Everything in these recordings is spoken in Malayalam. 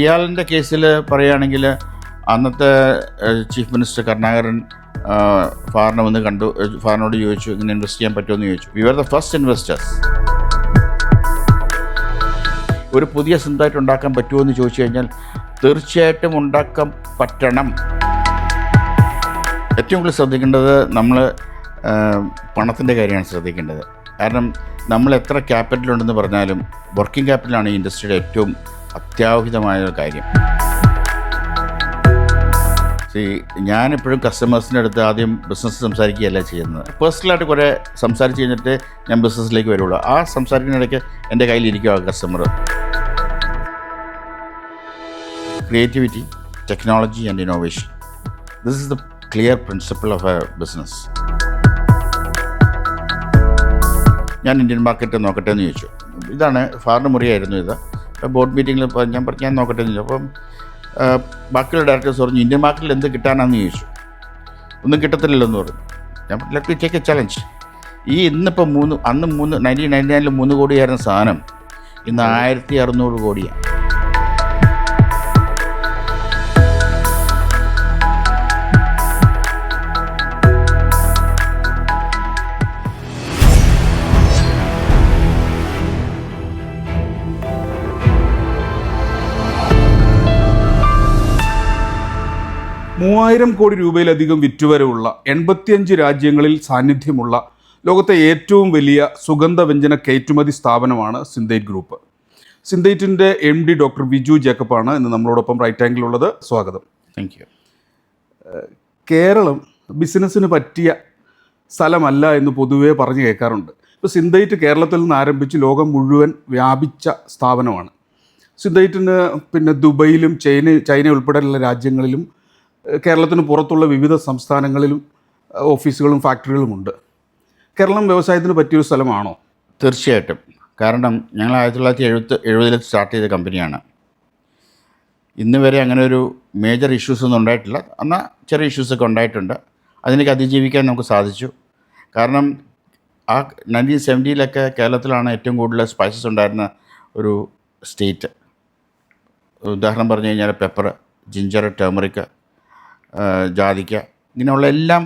സിയാലിൻ്റെ കേസിൽ പറയുകയാണെങ്കിൽ അന്നത്തെ ചീഫ് മിനിസ്റ്റർ കരുണാകരൻ ഫാറിനെ വന്ന് കണ്ടു, ഫാറിനോട് ചോദിച്ചു ഇങ്ങനെ ഇൻവെസ്റ്റ് ചെയ്യാൻ പറ്റുമെന്ന് ചോദിച്ചു. We are the first investors. ഒരു പുതിയ സ്വന്തമായിട്ട് ഉണ്ടാക്കാൻ പറ്റുമോ എന്ന് ചോദിച്ചു കഴിഞ്ഞാൽ തീർച്ചയായിട്ടും ഉണ്ടാക്കാൻ പറ്റണം. ഏറ്റവും കൂടുതൽ ശ്രദ്ധിക്കേണ്ടത് നമ്മൾ പണത്തിൻ്റെ കാര്യമാണ് ശ്രദ്ധിക്കേണ്ടത്. കാരണം നമ്മൾ എത്ര ക്യാപിറ്റൽ ഉണ്ടെന്ന് പറഞ്ഞാലും വർക്കിംഗ് ക്യാപിറ്റലാണ് ഈ ഇൻഡസ്ട്രിയുടെ ഏറ്റവും അത്യാഹിതമായ ഒരു കാര്യം. ഞാനെപ്പോഴും കസ്റ്റമേഴ്സിൻ്റെ അടുത്ത് ആദ്യം ബിസിനസ് സംസാരിക്കുകയല്ല ചെയ്യുന്നത്. പേഴ്സണലായിട്ട് കുറേ സംസാരിച്ച് കഴിഞ്ഞിട്ട് ഞാൻ ബിസിനസ്സിലേക്ക് വരുള്ളൂ. ആ സംസാരിക്കുന്നിടയ്ക്ക് എൻ്റെ കയ്യിലിരിക്കും ആ customer. Creativity, technology and innovation, this is the clear principle of A business. ഞാൻ ഇന്ത്യൻ മാർക്കറ്റ് നോക്കട്ടെ എന്ന് ചോദിച്ചു. ഇതാണ് ഫാറിൻ്റെ മുറിയായിരുന്നു ഇത്. ബോർഡ് മീറ്റിങ്ങിൽ ഞാൻ നോക്കട്ടെ എന്ന് ചോദിച്ചു. അപ്പം ബാക്കിയുള്ള ഡയറക്ടേഴ്സ് പറഞ്ഞു ഇന്ത്യൻ മാർക്കറ്റിൽ എന്ത് കിട്ടാനാണെന്ന് ചോദിച്ചു. ഒന്നും കിട്ടത്തില്ലല്ലോ പറഞ്ഞു. ഞാൻ let me take A challenge. ഇന്നിപ്പോൾ 1999 3 കോടിയായിരുന്ന സാധനം ഇന്ന് 1600 കോടിയാണ്. $3000 കോടി രൂപയിലധികം വിറ്റുവരവുള്ള 85 രാജ്യങ്ങളിൽ സാന്നിധ്യമുള്ള ലോകത്തെ ഏറ്റവും വലിയ സുഗന്ധവ്യഞ്ജന കയറ്റുമതി സ്ഥാപനമാണ് സിന്തൈറ്റ് ഗ്രൂപ്പ്. സിന്തൈറ്റിൻ്റെ MD ഡോക്ടർ വിജു ജേക്കബാണ് ഇന്ന് നമ്മളോടൊപ്പം റൈറ്റ് ആംഗിളുള്ളത്. സ്വാഗതം. Thank you. കേരളം ബിസിനസ്സിന് പറ്റിയ സ്ഥലമല്ല എന്ന് പൊതുവേ പറഞ്ഞു കേൾക്കാറുണ്ട്. ഇപ്പോൾ സിന്തൈറ്റ് കേരളത്തിൽ നിന്ന് ആരംഭിച്ച് ലോകം മുഴുവൻ വ്യാപിച്ച സ്ഥാപനമാണ്. സിന്തൈറ്റിന് പിന്നെ ദുബൈയിലും ചൈന ഉൾപ്പെടെയുള്ള രാജ്യങ്ങളിലും കേരളത്തിന് പുറത്തുള്ള വിവിധ സംസ്ഥാനങ്ങളിലും ഓഫീസുകളും ഫാക്ടറികളുമുണ്ട്. കേരളം വ്യവസായത്തിന് പറ്റിയൊരു സ്ഥലമാണോ? തീർച്ചയായിട്ടും. കാരണം ഞങ്ങൾ 1970 സ്റ്റാർട്ട് ചെയ്ത കമ്പനിയാണ്. ഇന്ന് വരെ അങ്ങനെ ഒരു മേജർ ഇഷ്യൂസൊന്നും ഉണ്ടായിട്ടില്ല. എന്നാൽ ചെറിയ ഇഷ്യൂസൊക്കെ ഉണ്ടായിട്ടുണ്ട്. അതിനൊക്കെ അതിജീവിക്കാൻ നമുക്ക് സാധിച്ചു. കാരണം 1970 കേരളത്തിലാണ് ഏറ്റവും കൂടുതൽ സ്പൈസസ് ഉണ്ടായിരുന്ന ഒരു സ്റ്റേറ്റ്. ഉദാഹരണം പറഞ്ഞു കഴിഞ്ഞാൽ പെപ്പർ, ജിഞ്ചർ, ടേമറിക്, ജാതിക്ക, ഇങ്ങനെയുള്ള എല്ലാം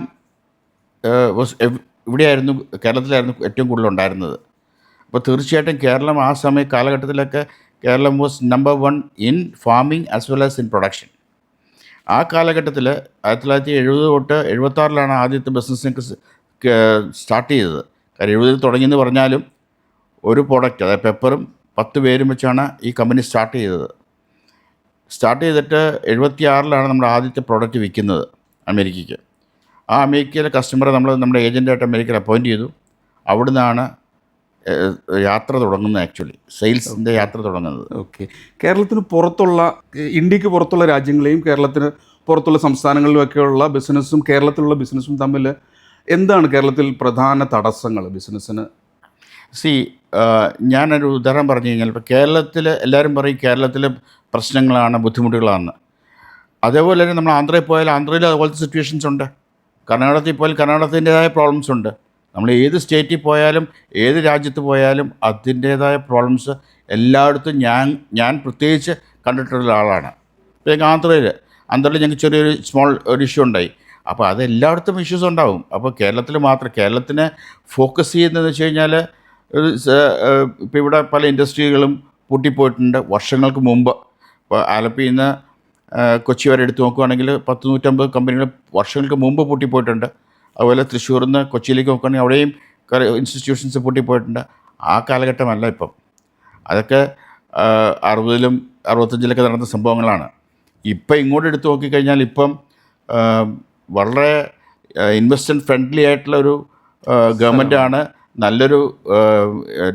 ഇവിടെയായിരുന്നു, കേരളത്തിലായിരുന്നു ഏറ്റവും കൂടുതൽ ഉണ്ടായിരുന്നത്. അപ്പോൾ തീർച്ചയായിട്ടും കേരളം ആ കാലഘട്ടത്തിലൊക്കെ Keralam was number 1 in farming as well as in production. ആ കാലഘട്ടത്തിൽ 1970 തൊട്ട് 76 ആദ്യത്തെ ബിസിനസ്സിനൊക്കെ സ്റ്റാർട്ട് ചെയ്തത്. കാര്യം 70 തുടങ്ങിയെന്ന് പറഞ്ഞാലും ഒരു പ്രോഡക്റ്റ്, അതായത് പെപ്പറും 10 പേരും വെച്ചാണ് ഈ കമ്പനി സ്റ്റാർട്ട് ചെയ്തത്. സ്റ്റാർട്ട് ചെയ്തിട്ട് 76 നമ്മുടെ ആദ്യത്തെ പ്രോഡക്റ്റ് വിൽക്കുന്നത് അമേരിക്കയ്ക്ക്. ആ അമേരിക്കയിലെ കസ്റ്റമറെ നമ്മുടെ ഏജൻറ്റായിട്ട് അമേരിക്കയിൽ അപ്പോയിൻറ്റ് ചെയ്തു. അവിടെ നിന്നാണ് യാത്ര തുടങ്ങുന്നത്, ആക്ച്വലി സെയിൽസിൻ്റെ യാത്ര തുടങ്ങുന്നത്. ഓക്കെ. കേരളത്തിന് പുറത്തുള്ള, ഇന്ത്യക്ക് പുറത്തുള്ള രാജ്യങ്ങളെയും കേരളത്തിന് പുറത്തുള്ള സംസ്ഥാനങ്ങളിലുമൊക്കെയുള്ള ബിസിനസ്സും കേരളത്തിലുള്ള ബിസിനസ്സും തമ്മിൽ എന്താണ് കേരളത്തിൽ പ്രധാന തടസ്സങ്ങൾ ബിസിനസ്സിന്? ഞാനൊരു ഉദാഹരണം പറഞ്ഞു കഴിഞ്ഞാൽ, ഇപ്പോൾ കേരളത്തിൽ എല്ലാവരും പറയും കേരളത്തിൽ പ്രശ്നങ്ങളാണ്, ബുദ്ധിമുട്ടുകളാണ്. അതേപോലെ തന്നെ നമ്മൾ ആന്ധ്രയിൽ പോയാൽ ആന്ധ്രയിൽ അതുപോലത്തെ സിറ്റുവേഷൻസ് ഉണ്ട്. കർണാടകത്തിൽ പോയാൽ കർണാടകത്തിൻ്റേതായ പ്രോബ്ലംസ് ഉണ്ട്. നമ്മൾ ഏത് സ്റ്റേറ്റിൽ പോയാലും ഏത് രാജ്യത്ത് പോയാലും അതിൻ്റേതായ പ്രോബ്ലംസ് എല്ലായിടത്തും ഞാൻ പ്രത്യേകിച്ച് കണ്ടിട്ടുള്ള ആളാണ്. ഇപ്പോൾ ആന്ധ്രയിൽ ഞങ്ങൾക്ക് ചെറിയൊരു ഒരു ഇഷ്യൂ ഉണ്ടായി. അപ്പോൾ അത് എല്ലായിടത്തും ഇഷ്യൂസ് ഉണ്ടാവും. അപ്പോൾ കേരളത്തിനെ ഫോക്കസ് ചെയ്യുന്നതെന്ന് വെച്ച് കഴിഞ്ഞാൽ ഇപ്പോൾ ഇവിടെ പല ഇൻഡസ്ട്രികളും പൂട്ടിപ്പോയിട്ടുണ്ട് വർഷങ്ങൾക്ക് മുമ്പ്. ഇപ്പോൾ ആലപ്പിയിൽ നിന്ന് കൊച്ചി വരെ എടുത്ത് നോക്കുകയാണെങ്കിൽ 150 കമ്പനികൾ വർഷങ്ങൾക്ക് മുമ്പ് പൂട്ടിപ്പോയിട്ടുണ്ട്. അതുപോലെ തൃശ്ശൂരിൽ നിന്ന് കൊച്ചിയിലേക്ക് നോക്കുകയാണെങ്കിൽ അവിടെയും ഇൻസ്റ്റിറ്റ്യൂഷൻസ് പൂട്ടിപ്പോയിട്ടുണ്ട്. ആ കാലഘട്ടമല്ല ഇപ്പം. അതൊക്കെ 60-ലും 65-ലൊക്കെ നടന്ന സംഭവങ്ങളാണ്. ഇപ്പം ഇങ്ങോട്ട് എടുത്ത് നോക്കിക്കഴിഞ്ഞാൽ ഇപ്പം വളരെ ഇൻവെസ്റ്റ്മെൻറ്റ് ഫ്രണ്ട്ലി ആയിട്ടുള്ളൊരു ഗവൺമെൻറ്റാണ്. നല്ലൊരു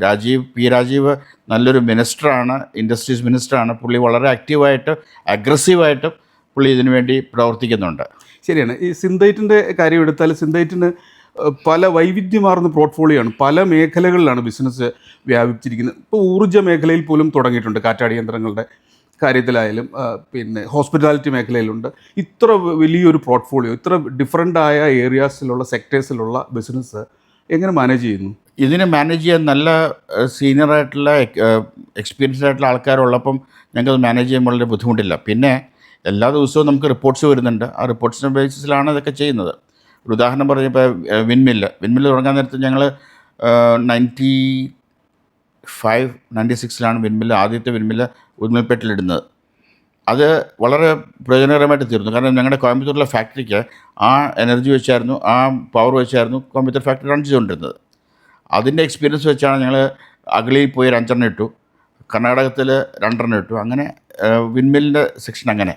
രാജീവ് നല്ലൊരു മിനിസ്റ്ററാണ്, ഇൻഡസ്ട്രീസ് മിനിസ്റ്ററാണ്. പുള്ളി വളരെ ആക്റ്റീവായിട്ട് അഗ്രസീവായിട്ട് പുള്ളി ഇതിനു വേണ്ടി പ്രവർത്തിക്കുന്നുണ്ട്. ശരിയാണ്. ഈ സിന്തൈറ്റിൻ്റെ കാര്യം എടുത്താൽ സിന്തൈറ്റിന് പല വൈവിധ്യമാർന്ന പോർട്ട്ഫോളിയോ ആണ്. പല മേഖലകളിലാണ് ബിസിനസ് വ്യാപിച്ചിരിക്കുന്നത്. ഇപ്പോൾ ഊർജ്ജ മേഖലയിൽ പോലും തുടങ്ങിയിട്ടുണ്ട്. കാറ്റാടി യന്ത്രങ്ങളുടെ കാര്യത്തിലായാലും പിന്നെ ഹോസ്പിറ്റാലിറ്റി മേഖലയിലുണ്ട്. ഇത്ര വലിയൊരു പോർട്ട്ഫോളിയോ, ഇത്ര ഡിഫറൻ്റായ ഏരിയാസിലുള്ള സെക്ടേഴ്സിലുള്ള ബിസിനസ് എങ്ങനെ മാനേജ് ചെയ്യുന്നു? ഇതിനെ മാനേജ് ചെയ്യാൻ നല്ല സീനിയറായിട്ടുള്ള എക്സ്പീരിയൻസ്ഡ് ആയിട്ടുള്ള ആൾക്കാരുള്ളപ്പം ഞങ്ങൾക്കത് മാനേജ് ചെയ്യാൻ വളരെ ബുദ്ധിമുട്ടില്ല. പിന്നെ എല്ലാ ദിവസവും നമുക്ക് റിപ്പോർട്ട്സ് വരുന്നുണ്ട്. ആ റിപ്പോർട്ട്സിൻ്റെ ബേസിസിലാണ് ഇതൊക്കെ ചെയ്യുന്നത്. ഒരു ഉദാഹരണം പറഞ്ഞപ്പോൾ വിൻമില്ല് തുടങ്ങാൻ നേരത്ത് ഞങ്ങൾ 96 വിൻമില്ല് ആദ്യത്തെ വിൻമില്ല് ഉദുമൽപേട്ടിലിടുന്നത്. അത് വളരെ പ്രയോജനകരമായിട്ട് തീർന്നു. കാരണം ഞങ്ങളുടെ കോയമ്പത്തൂരിലെ ഫാക്ടറിക്ക് ആ എനർജി വെച്ചായിരുന്നു, ആ പവർ വെച്ചായിരുന്നു കോയമ്പത്തൂർ ഫാക്ടറി റൺ ചെയ്തുകൊണ്ടിരുന്നത്. അതിൻ്റെ എക്സ്പീരിയൻസ് വെച്ചാണ് ഞങ്ങൾ അഗളിയിൽ പോയി ഒരു 5 ഇട്ടു, കർണാടകത്തിൽ 2 ഇട്ടു. അങ്ങനെ വിൻമില്ലിൻ്റെ സെക്ഷൻ. അങ്ങനെ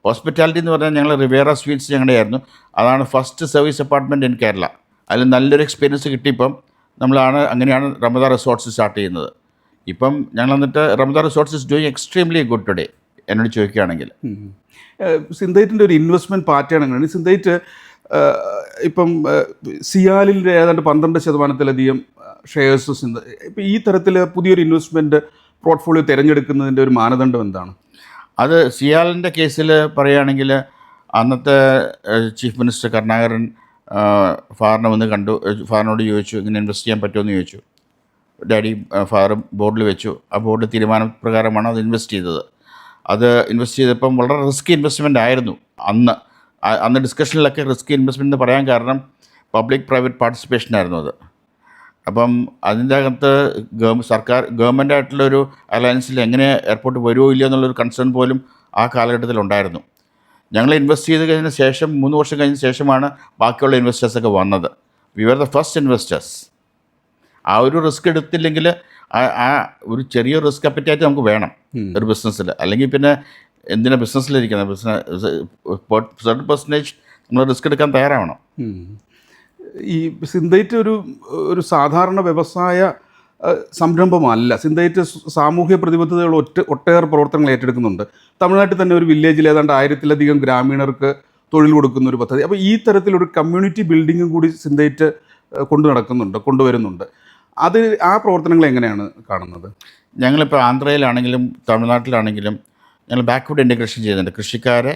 ഹോസ്പിറ്റാലിറ്റി എന്ന് പറഞ്ഞാൽ ഞങ്ങൾ റിവേറ സ്വീറ്റ്സ് ഞങ്ങളുടെ ആയിരുന്നു. അതാണ് first service apartment in Kerala. അതിൽ നല്ലൊരു എക്സ്പീരിയൻസ് കിട്ടിയപ്പം അങ്ങനെയാണ് റമദ റിസോർട്ട്സ് സ്റ്റാർട്ട് ചെയ്യുന്നത്. ഇപ്പം ഞങ്ങൾ എന്നിട്ട് Ramada resorts is doing extremely good today എന്നോട് ചോദിക്കുകയാണെങ്കിൽ. സിന്തൈറ്റിൻ്റെ ഒരു ഇൻവെസ്റ്റ്മെൻറ്റ് പാറ്റേൺ എങ്ങനെയാണ്? സിന്തൈറ്റ് ഇപ്പം സിയാലിൻ്റെ ഏതാണ്ട് 12% ഷെയർസ് ഇപ്പം ഈ തരത്തിൽ പുതിയൊരു ഇൻവെസ്റ്റ്മെൻറ്റ് പോർട്ട്ഫോളിയോ തിരഞ്ഞെടുക്കുന്നതിൻ്റെ ഒരു മാനദണ്ഡം എന്താണ്? അത് സിയാലിൻ്റെ കേസിൽ പറയുകയാണെങ്കിൽ അന്നത്തെ ചീഫ് മിനിസ്റ്റർ കരുണാകരൻ ഫാദറിനെ വന്ന് കണ്ടു. ഫാദറിനോട് ചോദിച്ചു ഇങ്ങനെ ഇൻവെസ്റ്റ് ചെയ്യാൻ പറ്റുമെന്ന് ചോദിച്ചു. ഡാഡി ഫാദറും ബോർഡിൽ വെച്ചു. ആ ബോർഡ് തീരുമാനപ്രകാരമാണ് അത് ഇൻവെസ്റ്റ് ചെയ്തത്. അത് ഇൻവെസ്റ്റ് ചെയ്തപ്പം വളരെ റിസ്കി ഇൻവെസ്റ്റ്മെൻ്റ് ആയിരുന്നു. അന്ന് ഡിസ്കഷനിലൊക്കെ റിസ്കി ഇൻവെസ്റ്റ്മെൻ്റ് എന്ന് പറയാൻ കാരണം പബ്ലിക് പ്രൈവറ്റ് പാർട്ടിസിപ്പേഷൻ ആയിരുന്നു അത്. അപ്പം അതിൻ്റെ അകത്ത് ഗവൺമെൻറ്റായിട്ടുള്ളൊരു അലയൻസിൽ എങ്ങനെ എയർപോർട്ട് വരുമോ ഇല്ലയോ എന്നുള്ളൊരു കൺസേൺ പോലും ആ കാലഘട്ടത്തിലുണ്ടായിരുന്നു. ഞങ്ങൾ ഇൻവെസ്റ്റ് ചെയ്ത് കഴിഞ്ഞ ശേഷം 3 വർഷം കഴിഞ്ഞ ശേഷമാണ് ബാക്കിയുള്ള ഇൻവെസ്റ്റേഴ്സൊക്കെ വന്നത്. We are the first investors. ആ ഒരു റിസ്ക് എടുത്തില്ലെങ്കിൽ ആ ഒരു ചെറിയ റിസ്ക് അപ്പറ്റായിട്ട് നമുക്ക് വേണം ഒരു ബിസിനസ്സിൽ. അല്ലെങ്കിൽ പിന്നെ എന്തിനാ ബിസിനസ്സിലിരിക്കുന്നത്? സർട്ടൻ പെർസെൻറ്റേജ് നമ്മൾ റിസ്ക് എടുക്കാൻ തയ്യാറാവണം. ഈ സിന്തൈറ്റ് ഒരു സാധാരണ വ്യവസായ സംരംഭമല്ല. സിന്തൈറ്റ് സാമൂഹ്യ പ്രതിബദ്ധതകൾ ഒട്ടേറെ പ്രവർത്തനങ്ങൾ ഏറ്റെടുക്കുന്നുണ്ട്. തമിഴ്നാട്ടിൽ തന്നെ ഒരു വില്ലേജിൽ ഏതാണ്ട് 1000-ലധികം ഗ്രാമീണർക്ക് തൊഴിൽ കൊടുക്കുന്ന ഒരു പദ്ധതി. അപ്പോൾ ഈ തരത്തിലൊരു കമ്മ്യൂണിറ്റി ബിൽഡിങ്ങും കൂടി സിന്തൈറ്റ് കൊണ്ടുവരുന്നുണ്ട്. ആ പ്രവർത്തനങ്ങൾ എങ്ങനെയാണ് കാണുന്നത്? ഞങ്ങളിപ്പോൾ ആന്ധ്രയിലാണെങ്കിലും തമിഴ്നാട്ടിലാണെങ്കിലും ഞങ്ങൾ ബാക്ക്വേർഡ് ഇൻറ്റഗ്രേഷൻ ചെയ്യുന്നുണ്ട്. കൃഷിക്കാരെ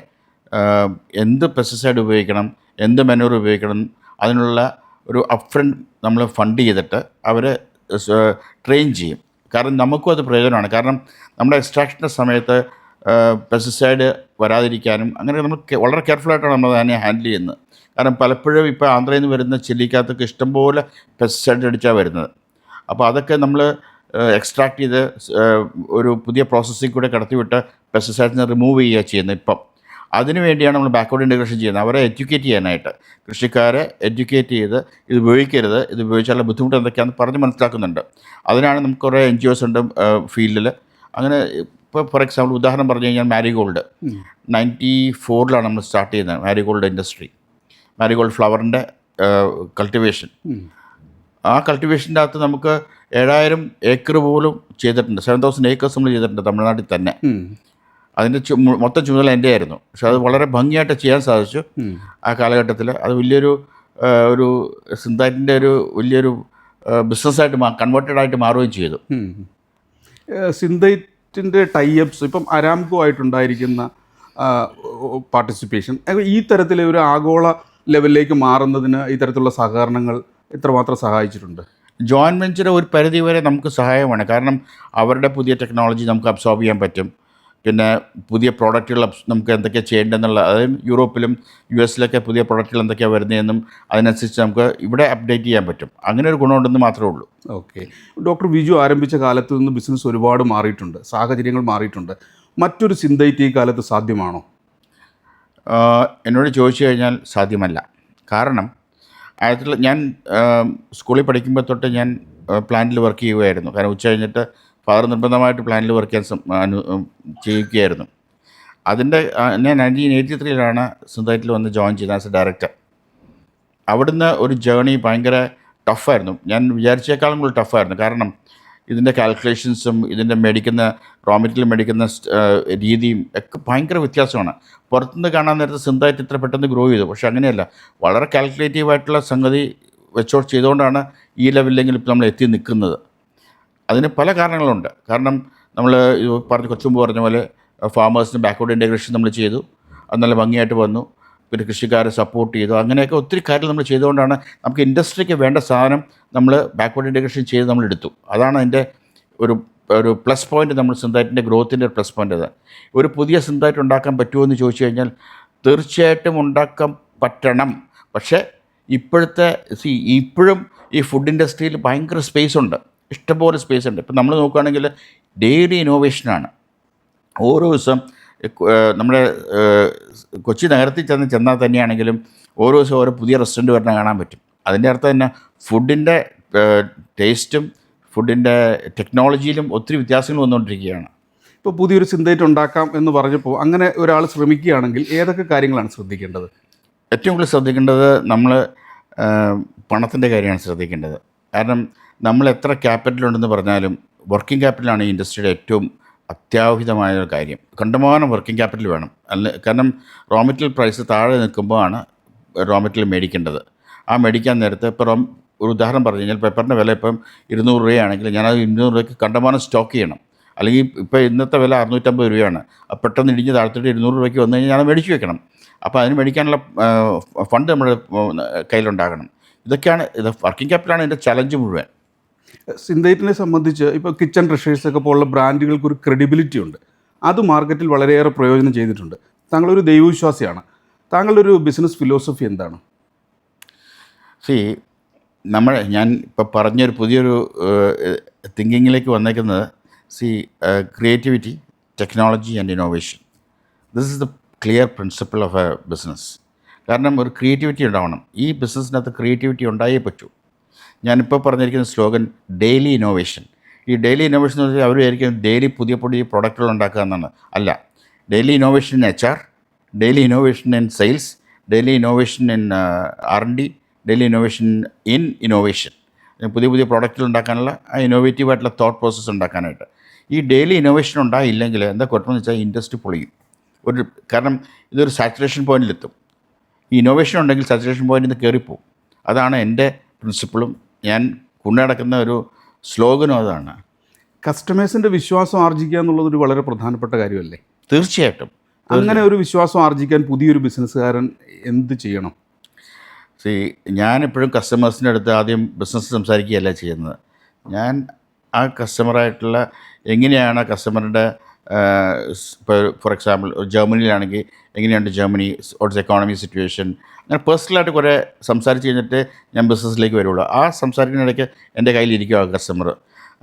എന്ത് പെസ്റ്റിസൈഡ് ഉപയോഗിക്കണം, എന്ത് മെനൂർ ഉപയോഗിക്കണം, അതിനുള്ള ഒരു അപ്ഫ്രണ്ട് നമ്മൾ ഫണ്ട് ചെയ്തിട്ട് അവരെ ട്രെയിൻ ചെയ്യും. കാരണം നമുക്കും അത് പ്രയോജനമാണ്. കാരണം നമ്മുടെ എക്സ്ട്രാക്ഷൻ്റെ സമയത്ത് പെസ്റ്റിസൈഡ് വരാതിരിക്കാനും അങ്ങനെ നമ്മൾ വളരെ കെയർഫുള്ളായിട്ടാണ് നമ്മൾ അതിനെ ഹാൻഡിൽ ചെയ്യുന്നത്. കാരണം പലപ്പോഴും ഇപ്പോൾ ആന്ധ്രയിൽ നിന്ന് വരുന്ന ചില്ലിക്കകത്തൊക്കെ ഇഷ്ടംപോലെ പെസ്റ്റിസൈഡ് അടിച്ചാണ് വരുന്നത്. അപ്പോൾ അതൊക്കെ നമ്മൾ എക്സ്ട്രാക്ട് ചെയ്ത് ഒരു പുതിയ പ്രോസസ്സിൽ കൂടെ കടത്തിവിട്ട് പെസ്റ്റിസൈഡ്സിനെ റിമൂവ് ചെയ്യുക ചെയ്യുന്നത്. ഇപ്പം അതിനു വേണ്ടിയാണ് നമ്മൾ ബാക്ക്വേർഡ് ഇൻറ്റഗ്രേഷൻ ചെയ്യുന്നത്. അവരെ എഡ്യൂക്കേറ്റ് ചെയ്യാനായിട്ട്, കൃഷിക്കാരെ എഡ്യൂക്കേറ്റ് ചെയ്ത് ഇത് ഉപയോഗിക്കരുത്, ഇത് ഉപയോഗിച്ചാലുള്ള ബുദ്ധിമുട്ട് എന്തൊക്കെയാണെന്ന് പറഞ്ഞ് മനസ്സിലാക്കുന്നുണ്ട്. അതിനാണ് നമുക്ക് കുറേ NGOs ഉണ്ട് ഫീൽഡിൽ. അങ്ങനെ ഇപ്പോൾ ഫോർ എക്സാമ്പിൾ ഉദാഹരണം പറഞ്ഞു കഴിഞ്ഞാൽ മാരിഗോൾഡ് 94 നമ്മൾ സ്റ്റാർട്ട് ചെയ്യുന്നത്. മാരിഗോൾഡ് ഇൻഡസ്ട്രി, മാരിഗോൾഡ് ഫ്ലവറിൻ്റെ കൾട്ടിവേഷൻ. ആ കൾട്ടിവേഷൻ്റെ അകത്ത് നമുക്ക് 7000 ഏക്കർ പോലും ചെയ്തിട്ടുണ്ട്. 7000 ഏക്കേഴ്സ് നമ്മൾ ചെയ്തിട്ടുണ്ട് തമിഴ്നാട്ടിൽ തന്നെ. അതിൻ്റെ മൊത്തം ചുമതല എൻ്റെ ആയിരുന്നു. പക്ഷെ അത് വളരെ ഭംഗിയായിട്ട് ചെയ്യാൻ സാധിച്ചു ആ കാലഘട്ടത്തിൽ. അത് വലിയൊരു സിന്തൈറ്റിൻ്റെ വലിയൊരു ബിസിനസ്സായിട്ട് കൺവേർട്ടഡ് ആയിട്ട് മാറുകയും ചെയ്തു. സിന്തൈറ്റിൻ്റെ ടൈഅപ്സ് ഇപ്പം അരാംകോ ആയിട്ടുണ്ടായിരിക്കുന്ന പാർട്ടിസിപ്പേഷൻ ഈ തരത്തിലെ ഒരു ആഗോള ലെവലിലേക്ക് മാറുന്നതിന് ഈ തരത്തിലുള്ള സഹകരണങ്ങൾ എത്രമാത്രം സഹായിച്ചിട്ടുണ്ട്? ജോയിൻറ്റ് വെഞ്ചർ ഒരു പരിധി വരെ നമുക്ക് സഹായമാണ്. കാരണം അവരുടെ പുതിയ ടെക്നോളജി നമുക്ക് അബ്സോർബ് ചെയ്യാൻ പറ്റും. പിന്നെ പുതിയ പ്രോഡക്റ്റുകൾ നമുക്ക് എന്തൊക്കെയാണ് ചെയ്യേണ്ടതെന്നുള്ള, അതായത് യൂറോപ്പിലും US-ലൊക്കെ പുതിയ പ്രോഡക്റ്റുകൾ എന്തൊക്കെയാണ് വരുന്നതെന്നും അതിനനുസരിച്ച് നമുക്ക് ഇവിടെ അപ്ഡേറ്റ് ചെയ്യാൻ പറ്റും. അങ്ങനെ ഒരു ഗുണമുണ്ടെന്ന് മാത്രമേ ഉള്ളൂ. ഓക്കെ. ഡോക്ടർ വിജു ആരംഭിച്ച കാലത്ത് നിന്ന് ബിസിനസ് ഒരുപാട് മാറിയിട്ടുണ്ട്, സാഹചര്യങ്ങൾ മാറിയിട്ടുണ്ട്. മറ്റൊരു സിന്തൈറ്റ് ഈ കാലത്ത് സാധ്യമാണോ? എന്നോട് ചോദിച്ചു കഴിഞ്ഞാൽ സാധ്യമല്ല. കാരണം ഞാൻ സ്കൂളിൽ പഠിക്കുമ്പോൾ തൊട്ട് ഞാൻ പ്ലാന്റിൽ വർക്ക് ചെയ്യുകയായിരുന്നു. കാരണം ഉച്ച കഴിഞ്ഞിട്ട് ഫാദർ നിർബന്ധമായിട്ട് പ്ലാന്റിൽ വർക്ക് ചെയ്യാൻ ചെയ്യിക്കുകയായിരുന്നു. ഞാൻ 1983 സിന്തൈറ്റിൽ വന്ന് ജോയിൻ ചെയ്തത് ആസ് എ ഡയറക്ടർ. അവിടുന്ന് ഒരു ജേണി ഭയങ്കര ടഫായിരുന്നു. ഞാൻ വിചാരിച്ചേക്കാളും കൂടി ടഫായിരുന്നു. കാരണം ഇതിൻ്റെ കാൽക്കുലേഷൻസും ഇതിൻ്റെ റോ മെറ്റീരിയൽ മേടിക്കുന്ന രീതിയും ഒക്കെ ഭയങ്കര വ്യത്യാസമാണ്. പുറത്തുനിന്ന് കാണാൻ നേരത്തെ സിന്തൈറ്റ് ഇത്ര പെട്ടെന്ന് ഗ്രോ ചെയ്തു. പക്ഷേ അങ്ങനെയല്ല, വളരെ കാൽക്കുലേറ്റീവായിട്ടുള്ള സംഗതി ചെയ്തുകൊണ്ടാണ് ഈ ലെവലിലെങ്കിലും ഇപ്പോൾ നമ്മൾ എത്തി നിൽക്കുന്നത്. അതിന് പല കാരണങ്ങളുണ്ട്. കാരണം നമ്മൾ കൊച്ചുമ്പ് പറഞ്ഞ പോലെ ഫാമേഴ്സിന് ബാക്ക്വേർഡ് ഇൻറ്റഗ്രേഷൻ നമ്മൾ ചെയ്തു. അത് നല്ല ഭംഗിയായിട്ട് വന്നു. പിന്നെ കൃഷിക്കാരെ സപ്പോർട്ട് ചെയ്തു, അങ്ങനെയൊക്കെ ഒത്തിരി കാര്യങ്ങൾ നമ്മൾ ചെയ്തുകൊണ്ടാണ് നമുക്ക് ഇൻഡസ്ട്രിക്ക് വേണ്ട സാധനം നമ്മൾ ബാക്ക്വേർഡ് ഇൻറ്റഗ്രേഷൻ ചെയ്ത് നമ്മൾ എടുത്തു. അതാണ് അതിൻ്റെ ഒരു ഒരു പ്ലസ് പോയിൻറ്റ്. നമ്മൾ സിന്തൈറ്റിൻ്റെ ഗ്രോത്തിൻ്റെ ഒരു പ്ലസ് പോയിൻ്റ് അത്. ഒരു പുതിയ സിന്തൈറ്റ് ഉണ്ടാക്കാൻ പറ്റുമോ എന്ന് ചോദിച്ചു കഴിഞ്ഞാൽ തീർച്ചയായിട്ടും ഉണ്ടാക്കാൻ പറ്റണം. പക്ഷേ ഇപ്പോഴത്തെ ഇപ്പോഴും ഈ ഫുഡ് ഇൻഡസ്ട്രിയിൽ ഭയങ്കര സ്പേസ് ഉണ്ട്, ഇഷ്ടംപോലെ സ്പേസ് ഉണ്ട്. ഇപ്പം നമ്മൾ നോക്കുകയാണെങ്കിൽ ഡെയിലി ഇന്നോവേഷനാണ്. ഓരോ ദിവസം നമ്മുടെ കൊച്ചി നഗരത്തിൽ ചെന്നാൽ തന്നെയാണെങ്കിലും ഓരോ ദിവസം ഓരോ പുതിയ റെസ്റ്റോറൻറ്റ് വരണ കാണാൻ പറ്റും. അതിൻ്റെ അർത്ഥം തന്നെ ഫുഡിൻ്റെ ടേസ്റ്റും ഫുഡിൻ്റെ ടെക്നോളജിയിലും ഒത്തിരി വ്യത്യാസങ്ങൾ വന്നുകൊണ്ടിരിക്കുകയാണ്. ഇപ്പോൾ പുതിയൊരു സിന്തൈറ്റ് ഉണ്ടാക്കാം എന്ന് പറഞ്ഞപ്പോൾ അങ്ങനെ ഒരാൾ ശ്രമിക്കുകയാണെങ്കിൽ ഏതൊക്കെ കാര്യങ്ങളാണ് ശ്രദ്ധിക്കേണ്ടത്? ഏറ്റവും കൂടുതൽ ശ്രദ്ധിക്കേണ്ടത് നമ്മൾ പണത്തിൻ്റെ കാര്യമാണ് ശ്രദ്ധിക്കേണ്ടത്. കാരണം നമ്മൾ എത്ര ക്യാപിറ്റൽ ഉണ്ടെന്ന് പറഞ്ഞാലും വർക്കിംഗ് ക്യാപിറ്റലാണ് ഈ ഇൻഡസ്ട്രിയുടെ ഏറ്റവും അത്യാഹിതമായ ഒരു കാര്യം. കണ്ടമാനം വർക്കിംഗ് ക്യാപിറ്റൽ വേണം. കാരണം റോ മെറ്റീരിയൽ പ്രൈസ് താഴെ നിൽക്കുമ്പോഴാണ് റോ മെറ്റീരിയൽ മേടിക്കേണ്ടത്. ആ മേടിക്കാൻ നേരത്തെ ഇപ്പോൾ ഒരു ഉദാഹരണം പറഞ്ഞു കഴിഞ്ഞാൽ പേപ്പറിൻ്റെ വില ഇപ്പം 200 രൂപയാണെങ്കിൽ ഞാനത് 200 രൂപയ്ക്ക് കണ്ടമാനം സ്റ്റോക്ക് ചെയ്യണം. അല്ലെങ്കിൽ ഇപ്പോൾ ഇന്നത്തെ വില 650 രൂപയാണ്. അപ്പോൾ പെട്ടെന്ന് ഇടിഞ്ഞ് താഴ്ത്തിട്ട് 200 രൂപയ്ക്ക് വന്നു കഴിഞ്ഞാൽ ഞാൻ മേടിച്ച് വെക്കണം. അപ്പോൾ അതിന് മേടിക്കാനുള്ള ഫണ്ട് നമ്മുടെ കയ്യിലുണ്ടാകണം. ഇതൊക്കെയാണ് വർക്കിംഗ് ക്യാപിറ്റലാണ് ഇതിൻ്റെ ചലഞ്ച് മുഴുവൻ. സിന്തൈറ്റിനെ സംബന്ധിച്ച് ഇപ്പോൾ കിച്ചൺ ട്രഷേഴ്സൊക്കെ പോലുള്ള ബ്രാൻഡുകൾക്ക് ഒരു ക്രെഡിബിലിറ്റി ഉണ്ട്. അത് മാർക്കറ്റിൽ വളരെയേറെ പ്രയോജനം ചെയ്തിട്ടുണ്ട്. താങ്കളൊരു ദൈവവിശ്വാസിയാണ്. താങ്കളുടെ ഒരു ബിസിനസ് ഫിലോസഫി എന്താണ്? ഞാൻ ഇപ്പോൾ പറഞ്ഞൊരു പുതിയൊരു തിങ്കിങ്ങിലേക്ക് വന്നേക്കുന്നത് creativity, technology and innovation. This is the clear principle of A business. കാരണം ഒരു ക്രിയേറ്റിവിറ്റി ഉണ്ടാവണം. ഈ ബിസിനസ്സിനകത്ത് ക്രിയേറ്റിവിറ്റി ഉണ്ടായേ പറ്റൂ. ഞാനിപ്പോൾ പറഞ്ഞിരിക്കുന്ന സ്ലോഗൻ ഡെയിലി ഇന്നോവേഷൻ. ഈ ഡെയിലി ഇന്നോവേഷൻ എന്ന് വെച്ചാൽ അവർ വിചാരിക്കും ഡെയിലി പുതിയ പുതിയ പ്രൊഡക്റ്റുകൾ ഉണ്ടാക്കുക എന്നാണ്. അല്ല, daily innovation in HR, daily innovation in sales, daily innovation in R&D, daily innovation in innovation. പുതിയ പുതിയ പ്രോഡക്റ്റുകൾ ഉണ്ടാക്കാനുള്ള ആ ഇന്നോവേറ്റീവായിട്ടുള്ള തോട്ട് പ്രോസസ്സ് ഉണ്ടാക്കാനായിട്ട്. ഈ ഡെയിലി ഇന്നോവേഷൻ ഉണ്ടായില്ലെങ്കിൽ എന്താ കുഴപ്പമെന്ന് വെച്ചാൽ ഇൻഡസ്ട്രി പൊളിയും. കാരണം ഇതൊരു സാച്ചുറേഷൻ പോയിൻറ്റിലെത്തും. ഈ ഇന്നോവേഷൻ ഉണ്ടെങ്കിൽ സാച്ചുറേഷൻ പോയിൻറ്റിൽ നിന്ന് കയറിപ്പോവും. അതാണ് എൻ്റെ പ്രിൻസിപ്പിളും ഞാൻ കൊണ്ടുനടക്കുന്ന ഒരു സ്ലോഗനും അതാണ്. കസ്റ്റമേഴ്സിൻ്റെ വിശ്വാസം ആർജിക്കുക എന്നുള്ളതൊരു വളരെ പ്രധാനപ്പെട്ട കാര്യമല്ലേ? തീർച്ചയായിട്ടും. അങ്ങനെ ഒരു വിശ്വാസം ആർജിക്കാൻ പുതിയൊരു ബിസിനസ്സുകാരൻ എന്ത് ചെയ്യണം? ഞാനെപ്പോഴും കസ്റ്റമേഴ്സിൻ്റെ അടുത്ത് ആദ്യം ബിസിനസ് സംസാരിക്കുകയല്ല ചെയ്യുന്നത്. ഞാൻ ആ കസ്റ്റമറായിട്ടുള്ള എങ്ങനെയാണ് ആ കസ്റ്റമറുടെ ഇപ്പോൾ ഫോർ എക്സാമ്പിൾ ജർമ്മനിയിലാണെങ്കിൽ എങ്ങനെയുണ്ട് ജർമ്മനി, വാട്ട്സ് എക്കോണമി സിറ്റുവേഷൻ, അങ്ങനെ പേഴ്സണലായിട്ട് കുറേ സംസാരിച്ച് കഴിഞ്ഞിട്ട് ഞാൻ ബിസിനസ്സിലേക്ക് വരുള്ളൂ. ആ സംസാരിക്കുന്നിടയ്ക്ക് എൻ്റെ കയ്യിലിരിക്കുക ആ കസ്റ്റമർ.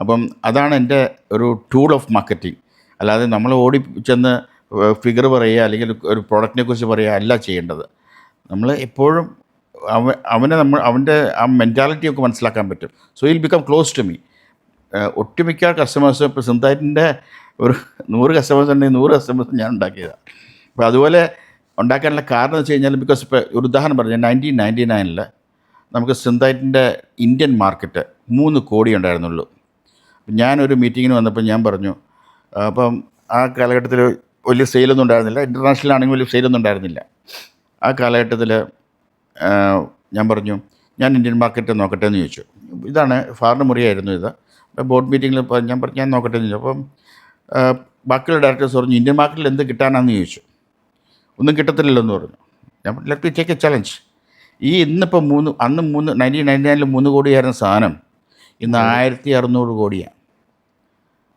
അപ്പം അതാണ് എൻ്റെ ഒരു ടൂൾ ഓഫ് മാർക്കറ്റിംഗ്. അല്ലാതെ നമ്മൾ ഓടി ചെന്ന് ഫിഗർ പറയുക അല്ലെങ്കിൽ ഒരു പ്രോഡക്റ്റിനെ കുറിച്ച് പറയുക അല്ല ചെയ്യേണ്ടത്. നമ്മൾ എപ്പോഴും അവൻ്റെ ആ മെൻറ്റാലിറ്റിയൊക്കെ മനസ്സിലാക്കാൻ പറ്റും. So will become close to me. ഒട്ടുമിക്ക കസ്റ്റമേഴ്സ് ഇപ്പോൾ സിന്തൈറ്റിൻ്റെ ഒരു 100 കസ്റ്റമേഴ്സ് ഉണ്ടെങ്കിൽ 100 കസ്റ്റമേഴ്സ് ഞാൻ ഉണ്ടാക്കിയതാണ്. അപ്പോൾ അതുപോലെ ഉണ്ടാക്കാനുള്ള കാരണം എന്ന് വെച്ച് കഴിഞ്ഞാൽ ബിക്കോസ് ഇപ്പോൾ ഒരു ഉദാഹരണം പറഞ്ഞാൽ 1999 നമുക്ക് സിന്തൈറ്റിൻ്റെ ഇന്ത്യൻ മാർക്കറ്റ് 3 കോടി ഉണ്ടായിരുന്നുള്ളൂ. ഞാനൊരു മീറ്റിങ്ങിന് വന്നപ്പോൾ ഞാൻ പറഞ്ഞു, അപ്പം ആ കാലഘട്ടത്തിൽ വലിയ സെയിലൊന്നും ഉണ്ടായിരുന്നില്ല, ഇൻ്റർനാഷണൽ ആണെങ്കിൽ വലിയ സെയിലൊന്നും ഉണ്ടായിരുന്നില്ല. ആ കാലഘട്ടത്തിൽ ഞാൻ പറഞ്ഞു ഞാൻ ഇന്ത്യൻ മാർക്കറ്റ് നോക്കട്ടെ എന്ന് ചോദിച്ചു. ഇതാണ് ഫാറിന് മുറിയായിരുന്നു ഇത്. ബോർഡ് മീറ്റിങ്ങിൽ ഞാൻ നോക്കട്ടെ എന്ന് ചോദിച്ചു. അപ്പം ബാക്കിയുള്ള ഡയറക്ടേഴ്സ് പറഞ്ഞു ഇന്ത്യൻ മാർക്കറ്റിൽ എന്ത് കിട്ടാനാണെന്ന് ചോദിച്ചു. ഒന്നും കിട്ടത്തില്ലല്ലോ പറഞ്ഞു. ഞാൻ let me take A challenge. ഇന്നിപ്പോൾ 1999 3 കോടിയായിരുന്ന സാധനം ഇന്ന് 1600 കോടിയാണ്.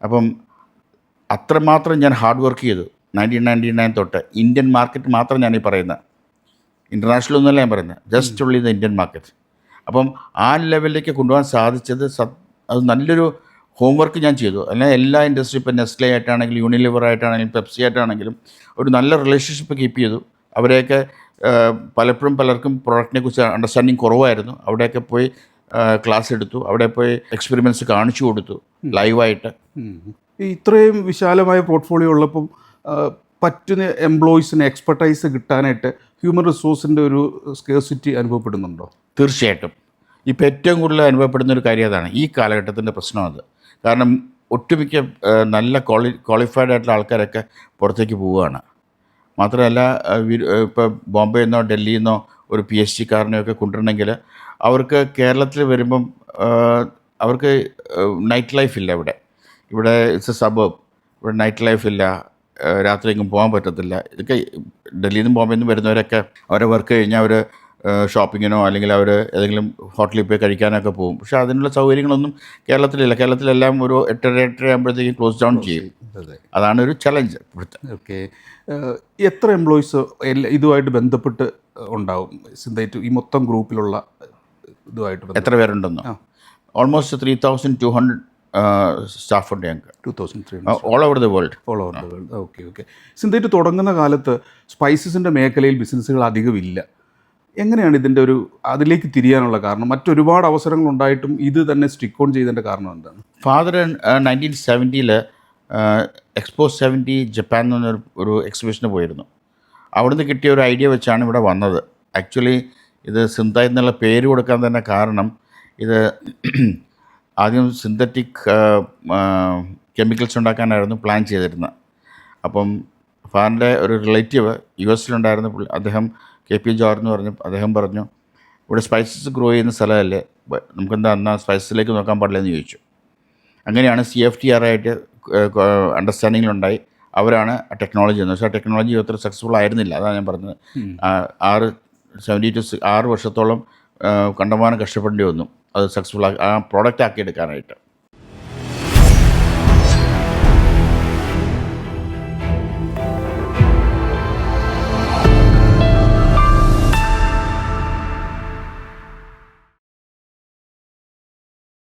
അപ്പം അത്രമാത്രം ഞാൻ ഹാർഡ് വർക്ക് ചെയ്തു 1999 തൊട്ട്. ഇന്ത്യൻ മാർക്കറ്റ് മാത്രം ഞാനീ പറയുന്നത്, ഇൻ്റർനാഷണൽ ഒന്നുമല്ല ഞാൻ പറയുന്നത്, ജസ്റ്റ് ഉള്ളി ദ ഇന്ത്യൻ മാർക്കറ്റ്. അപ്പം ആ ലെവലിലേക്ക് കൊണ്ടുപോകാൻ സാധിച്ചത് അത് നല്ലൊരു ഹോംവർക്ക് ഞാൻ ചെയ്തു. അല്ലെങ്കിൽ എല്ലാ ഇൻഡസ്ട്രി ഇപ്പോൾ നെസ്ലെ ആയിട്ടാണെങ്കിലും യൂണിലിവർ ആയിട്ടാണെങ്കിലും പെപ്സി ആയിട്ടാണെങ്കിലും ഒരു നല്ല റിലേഷൻഷിപ്പ് കീപ്പ് ചെയ്തു. അവരെയൊക്കെ പലപ്പോഴും പലർക്കും പ്രോഡക്റ്റിനെ കുറിച്ച് അണ്ടർസ്റ്റാൻഡിങ് കുറവായിരുന്നു. അവിടെയൊക്കെ പോയി ക്ലാസ് എടുത്തു, അവിടെ പോയി എക്സ്പെരിമെൻറ്റ്സ് കാണിച്ചു കൊടുത്തു ലൈവായിട്ട്. ഇത്രയും വിശാലമായ പോർട്ട്ഫോളിയോ ഉള്ളപ്പം പറ്റുന്ന എംപ്ലോയീസിന് എക്സ്പെർട്ടൈസ് കിട്ടാനായിട്ട് ഹ്യൂമൻ റിസോഴ്സിൻ്റെ ഒരു സ്കേഴ്സിറ്റി അനുഭവപ്പെടുന്നുണ്ടോ? തീർച്ചയായിട്ടും. ഇപ്പോൾ ഏറ്റവും കൂടുതൽ അനുഭവപ്പെടുന്ന ഒരു കാര്യം അതാണ്. ഈ കാലഘട്ടത്തിൻ്റെ പ്രശ്നം അത്. കാരണം ഒട്ടുമിക്ക നല്ല ക്വാളിഫൈഡ് ആയിട്ടുള്ള ആൾക്കാരൊക്കെ പുറത്തേക്ക് പോവുകയാണ്. മാത്രമല്ല ഇപ്പോൾ ബോംബെയിൽ നിന്നോ ഡൽഹിയിൽ നിന്നോ ഒരു PhD കാരനെയൊക്കെ കൊണ്ടുവരണമെങ്കിൽ അവർക്ക് കേരളത്തിൽ വരുമ്പം അവർക്ക് നൈറ്റ് ലൈഫ് ഇല്ല. ഇവിടെ ഇറ്റ്സ് എ സബർബ്. ഇവിടെ നൈറ്റ് ലൈഫ് ഇല്ല, രാത്രിയെങ്കിലും പോകാൻ പറ്റത്തില്ല. ഇതൊക്കെ ഡൽഹിയിൽ നിന്നും ബോംബെയിൽ നിന്നും വരുന്നവരൊക്കെ അവരെ വർക്ക് കഴിഞ്ഞാൽ അവർ ഷോപ്പിങ്ങിനോ അല്ലെങ്കിൽ അവർ ഏതെങ്കിലും ഹോട്ടലിൽ പോയി കഴിക്കാനൊക്കെ പോകും. പക്ഷേ അതിനുള്ള സൗകര്യങ്ങളൊന്നും കേരളത്തിലില്ല. കേരളത്തിലെല്ലാം ഒരു 8:30 ആകുമ്പോഴത്തേക്കും ക്ലോസ് ഡൗൺ ചെയ്യും. അതെ. അതാണ് ഒരു ചലഞ്ച് ഇവിടുത്തെ. ഓക്കെ. എത്ര എംപ്ലോയീസ് ഇതുമായിട്ട് ബന്ധപ്പെട്ട് ഉണ്ടാവും? സിന്തൈറ്റ് ഈ മൊത്തം ഗ്രൂപ്പിലുള്ള ഇതുമായിട്ട് എത്ര പേരുണ്ടെന്നോ? ഓൾമോസ്റ്റ് 3,200 സ്റ്റാഫ് ഉണ്ട് ഞങ്ങൾക്ക് 2300 all over the world. All over the world. Okay okay. Synthite തുടങ്ങുന്ന കാലത്ത് സ്പൈസസിൻ്റെ മേഖലയിൽ ബിസിനസ്സുകൾ അധികമില്ല. എങ്ങനെയാണ് ഇതിൻ്റെ ഒരു അതിലേക്ക് തിരിയാനുള്ള കാരണം? മറ്റൊരുപാട് അവസരങ്ങൾ ഉണ്ടായിട്ടും ഇത് തന്നെ സ്റ്റിക്ക് ഓൺ ചെയ്തതിൻ്റെ കാരണം എന്താണ്? ഫാദർ 1970 എക്സ്പോ 70 ജപ്പാൻ എന്ന് പറഞ്ഞൊരു ഒരു എക്സിബിഷന് പോയിരുന്നു. അവിടുന്ന് കിട്ടിയ ഒരു ഐഡിയ വെച്ചാണ് ഇവിടെ വന്നത്. ആക്ച്വലി ഇത് സിന്തൈറ്റ് എന്നുള്ള പേര് കൊടുക്കാൻ തന്നെ കാരണം ഇത് ആദ്യം സിന്തറ്റിക് കെമിക്കൽസ് ഉണ്ടാക്കാനായിരുന്നു പ്ലാൻ ചെയ്തിരുന്നത്. അപ്പം ഫാദറിൻ്റെ ഒരു റിലേറ്റീവ് US അദ്ദേഹം KP ജോർജ് എന്ന് പറഞ്ഞു. അദ്ദേഹം പറഞ്ഞു, ഇവിടെ സ്പൈസസ് ഗ്രോ ചെയ്യുന്ന സ്ഥലമല്ലേ, നമുക്കെന്താ എന്നാൽ സ്പൈസസിലേക്ക് നോക്കാൻ പാടില്ലെന്ന് ചോദിച്ചു. അങ്ങനെയാണ് CFTR ആയിട്ട് അണ്ടർസ്റ്റാൻഡിങ്ങിലുണ്ടായി. അവരാണ് ആ ടെക്നോളജി എന്ന്. പക്ഷേ ആ ടെക്നോളജി അത്ര സക്സസ്ഫുൾ ആയിരുന്നില്ല. അതാണ് ഞാൻ പറഞ്ഞത്. 6 വർഷത്തോളം കണ്ടമാനം കഷ്ടപ്പെടേണ്ടി വന്നു അത് സക്സസ്ഫുൾ ആ പ്രോഡക്റ്റ് ആക്കി എടുക്കാനായിട്ട്.